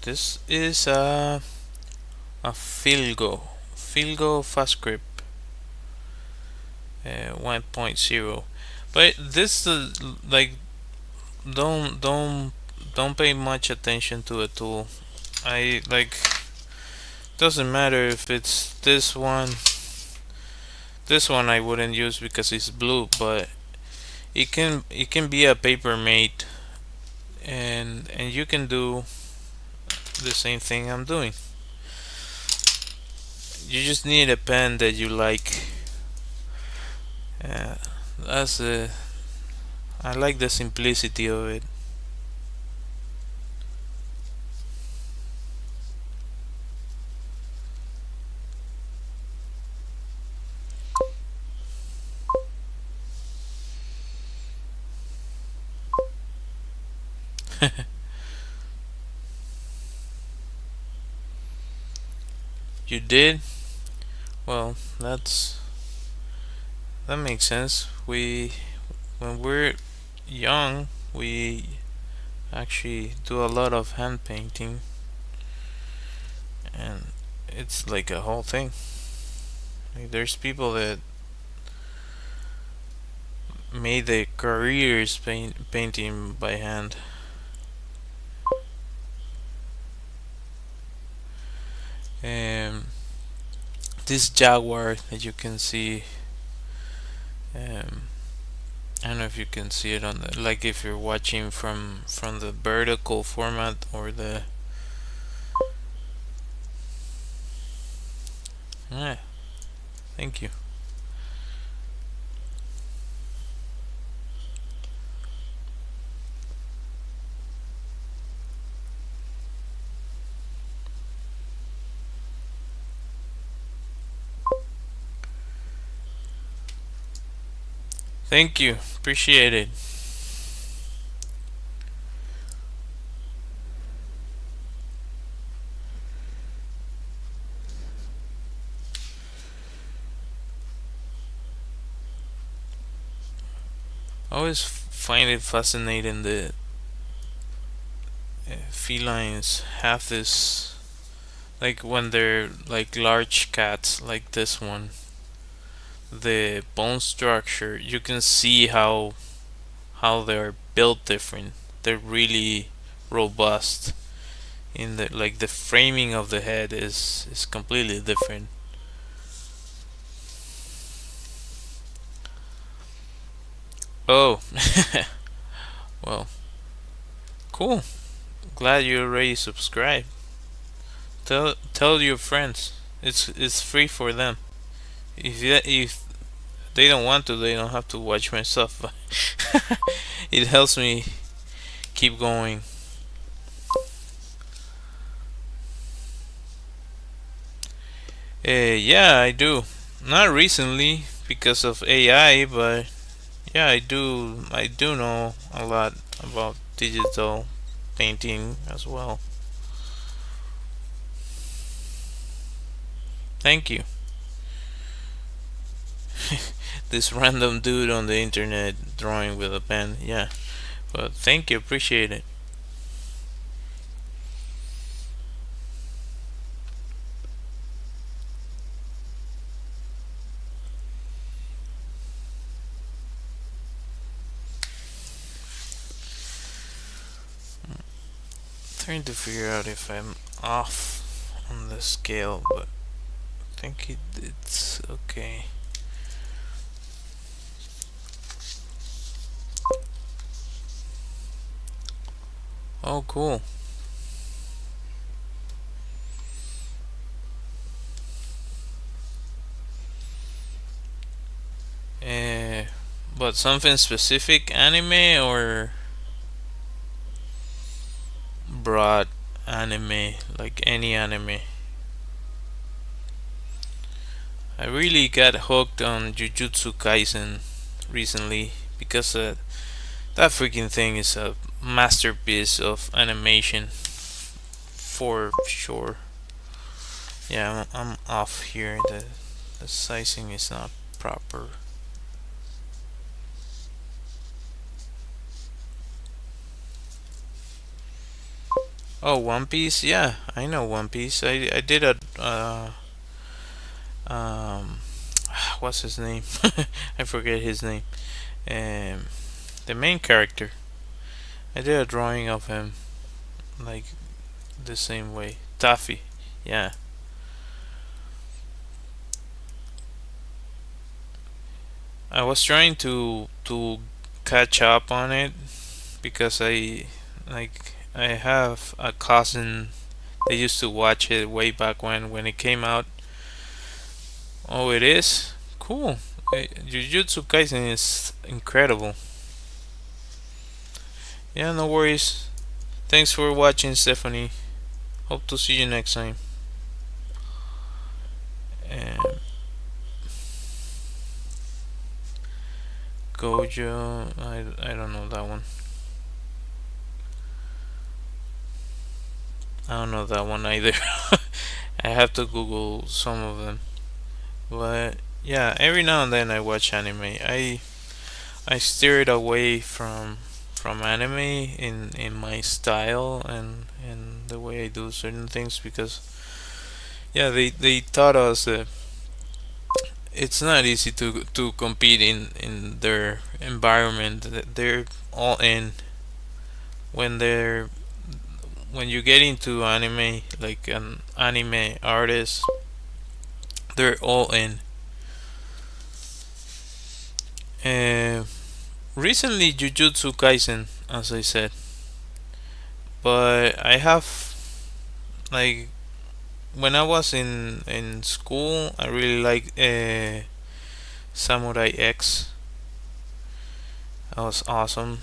This is a Filgo Fast Grip 1.0. But this like, don't pay much attention to a tool. I like, doesn't matter if it's this one. This one I wouldn't use because it's blue, but it can be a paper mate, and you can do the same thing I'm doing. You just need a pen that you like. Uh, that's I like the simplicity of it. You did? Well, that makes sense. When we're young, we actually do a lot of hand painting, and it's like a whole thing. Like, there's people that made their careers painting by hand. Um, this jaguar that you can see, um, I don't know if you can see it on the, like, if you're watching from the vertical format or the, yeah, thank you. Thank you. Appreciate it. I always find it fascinating that felines have this, like when they're like large cats like this one, the bone structure, you can see how they're built different. They're really robust. In the like the framing of the head is completely different. Oh, well, cool. Glad you already subscribed. Tell your friends. It's free for them. If they don't want to, they don't have to watch my stuff. But it helps me keep going. Yeah, I do. Not recently because of AI, but yeah, I do know a lot about digital painting as well. Thank you. This random dude on the internet drawing with a pen. Yeah, but thank you. Appreciate it. Trying to figure out if I'm off on the scale, but I think it's okay. Oh, cool. Uh, but something specific anime or broad anime, like any anime? I really got hooked on Jujutsu Kaisen recently because that freaking thing is a masterpiece of animation for sure. Yeah, I'm off here. The sizing is not proper. Oh, One Piece. Yeah, I know One Piece. I did a um what's his name? I forget his name. Um, the main character. I did a drawing of him like the same way. Taffy. Yeah. I was trying to catch up on it because I have a cousin. They used to watch it way back when it came out. Oh, it is cool. Jujutsu Kaisen is incredible. Yeah, no worries. Thanks for watching, Stephanie. Hope to see you next time. And Gojo, I don't know that one. I don't know that one either. I have to Google some of them. But yeah, every now and then I watch anime. I steered away from anime in my style and the way I do certain things because yeah, they taught us that it's not easy to compete in their environment. They're all in when they're when you get into anime like an anime artist, they're all in. Uh, Recently, Jujutsu Kaisen, as I said, but I have like when I was in school, I really liked Samurai X. That was awesome.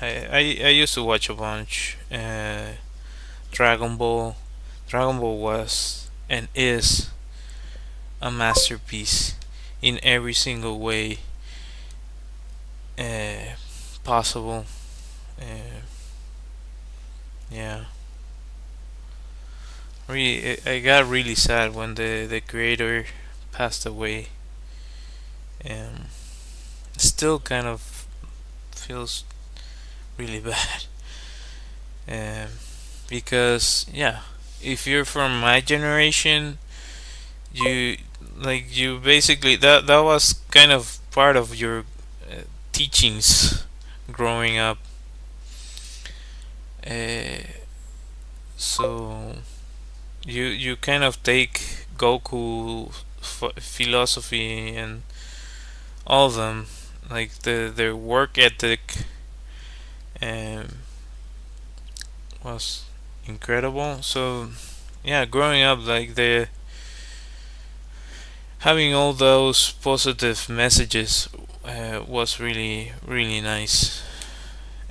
I used to watch a bunch. Dragon Ball. Dragon Ball was and is a masterpiece in every single way. possible. Uh, yeah, really, I got really sad when the creator passed away. And still kind of feels really bad. Um, because yeah, if you're from my generation, you you basically that was kind of part of your teachings growing up. Uh, so you kind of take Goku philosophy and all of them, like their work ethic, um, was incredible. So yeah, growing up, like the having all those positive messages was really nice,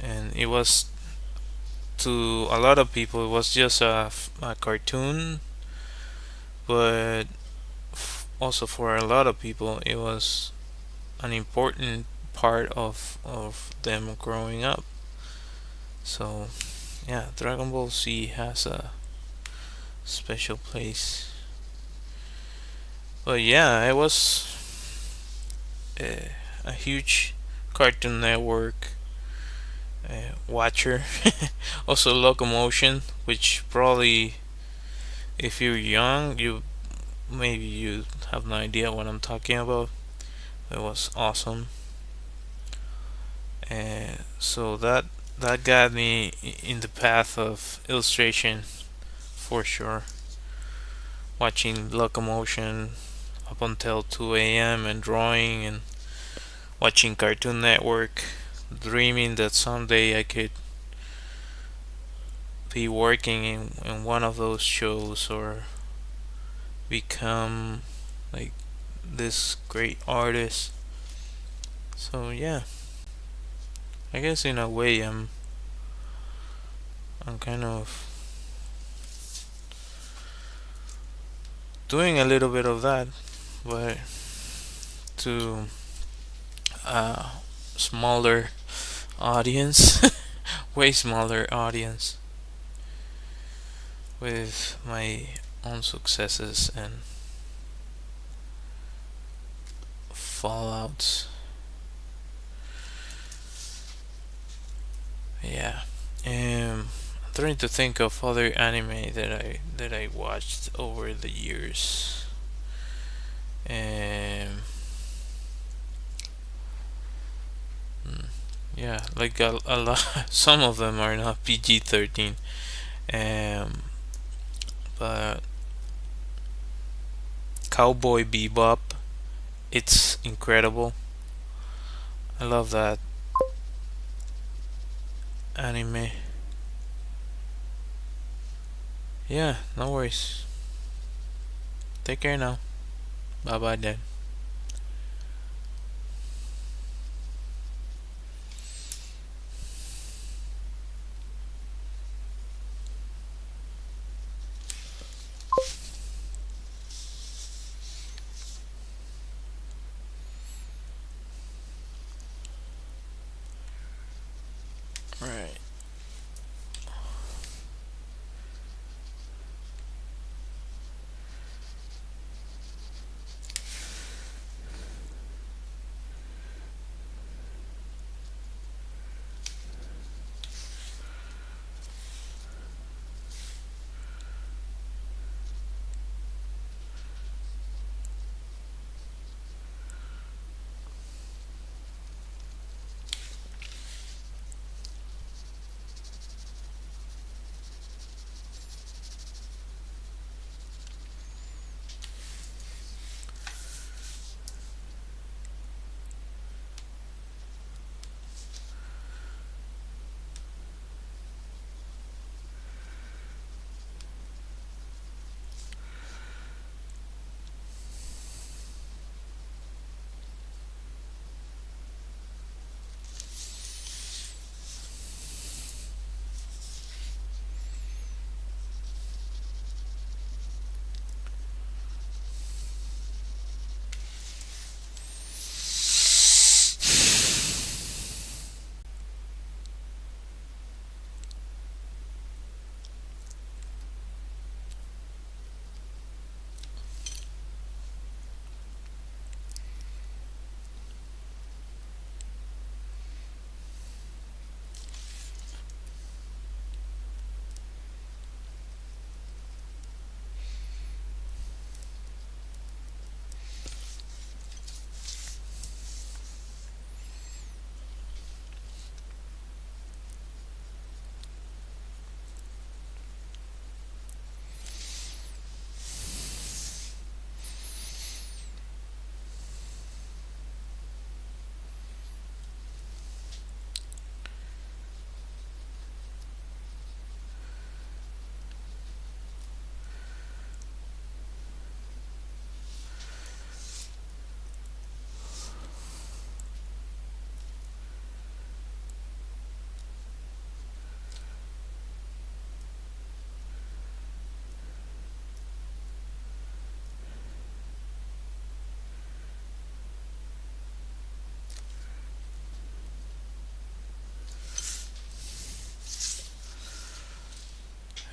and it was to a lot of people it was just a cartoon, but also for a lot of people it was an important part of them growing up. So yeah, Dragon Ball Z has a special place. But yeah, I was a huge Cartoon Network watcher. Also Locomotion, which probably if you're young, you maybe you have no idea what I'm talking about. It was awesome. So that got me in the path of illustration for sure. Watching Locomotion up until 2 a.m. and drawing and watching Cartoon Network, dreaming that someday I could be working in one of those shows or become like this great artist. So yeah, I guess in a way I'm kind of doing a little bit of that, but to a smaller audience, way smaller audience, with my own successes and fallouts. Yeah. I'm trying to think of other anime that I watched over the years. Um, hmm, yeah, like a lot. Some of them are not PG-13. Um, but Cowboy Bebop, it's incredible. I love that anime. Yeah, no worries. Take care now. Bye bye then. Right.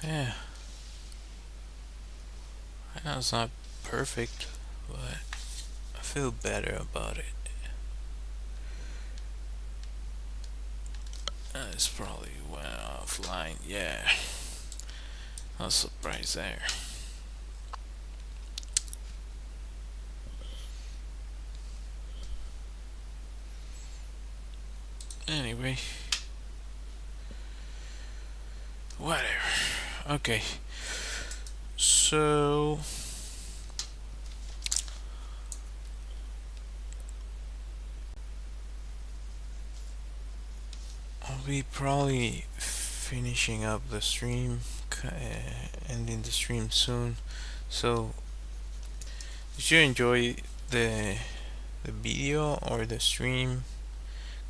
Yeah, I know it's not perfect, but I feel better about it. It's probably went offline. Yeah, no surprise there. Anyway, whatever. Okay, so I'll be probably finishing up the stream, ending the stream soon. So if you enjoy the the video or the stream,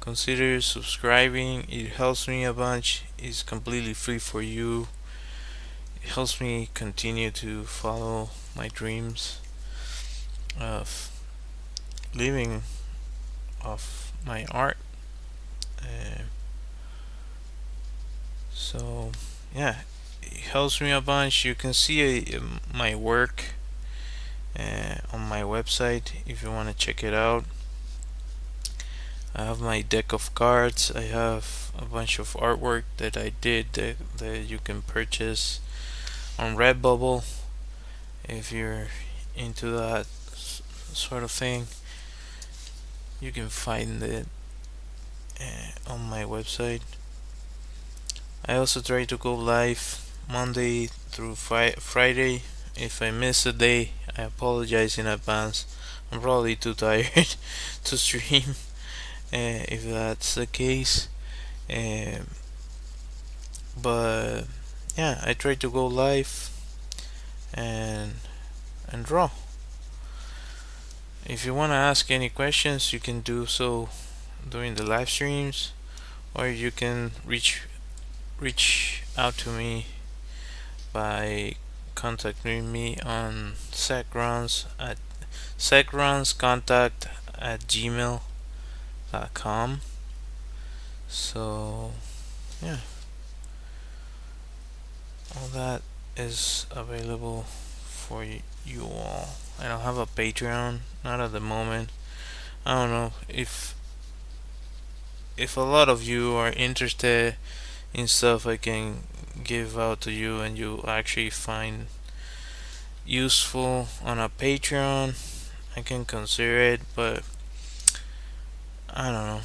consider subscribing. It helps me a bunch. It's completely free for you. It helps me continue to follow my dreams of living off my art. Uh, so yeah, it helps me a bunch. You can see my work on my website if you want to check it out. I have my deck of cards. I have a bunch of artwork that I did that you can purchase on Redbubble if you're into that sort of thing. You can find it on my website. I also try to go live Monday through Friday. If I miss a day, I apologize in advance. I'm probably too tired to stream if that's the case. Um, but yeah, I try to go live and draw. If you want to ask any questions, you can do so during the live streams, or you can reach out to me by contacting me on segronscontact at gmail.com. So yeah, all that is available for you all. I don't have a Patreon, not at the moment. I don't know if a lot of you are interested in stuff I can give out to you and you actually find useful on a Patreon, I can consider it, but I don't know.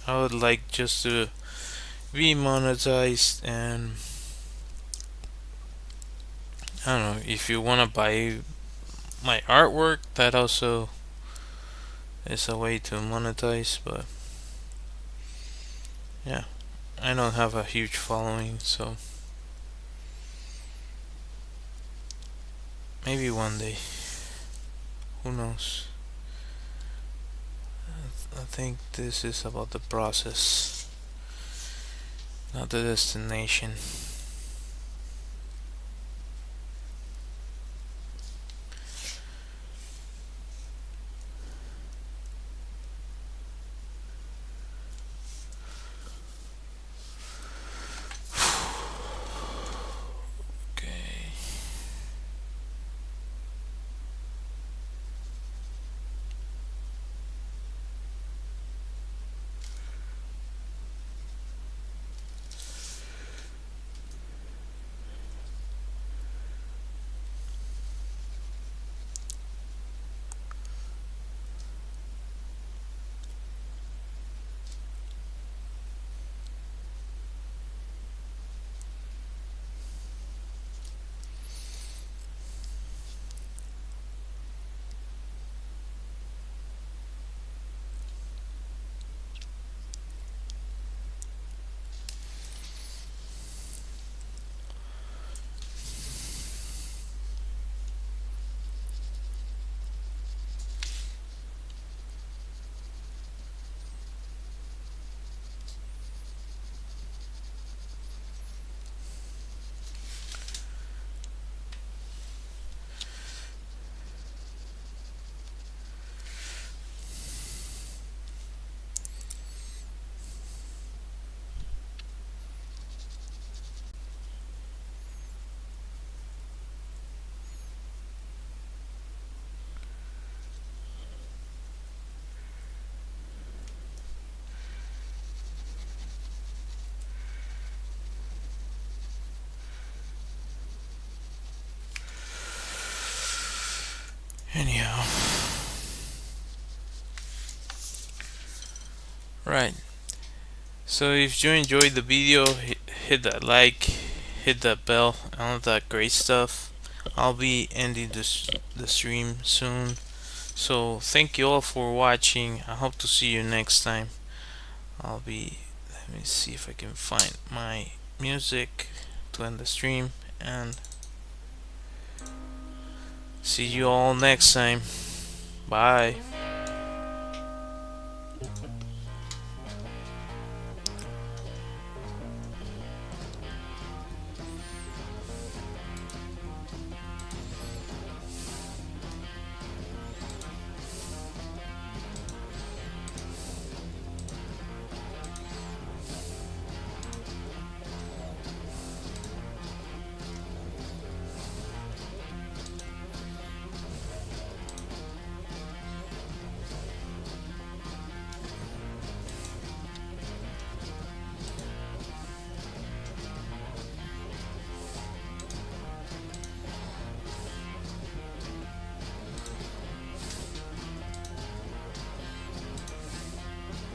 I would like just to be monetized, and I don't know if you want to buy my artwork, that also is a way to monetize, but yeah, I don't have a huge following, so maybe one day. Who knows? I think this is about the process, not the destination. Okay. Anyhow, right. So if you enjoyed the video, hit that like, hit that bell, and all that great stuff. I'll be ending the stream soon. So thank you all for watching. I hope to see you next time. I'll be. Let me see if I can find my music to end the stream, and see you all next time. Bye.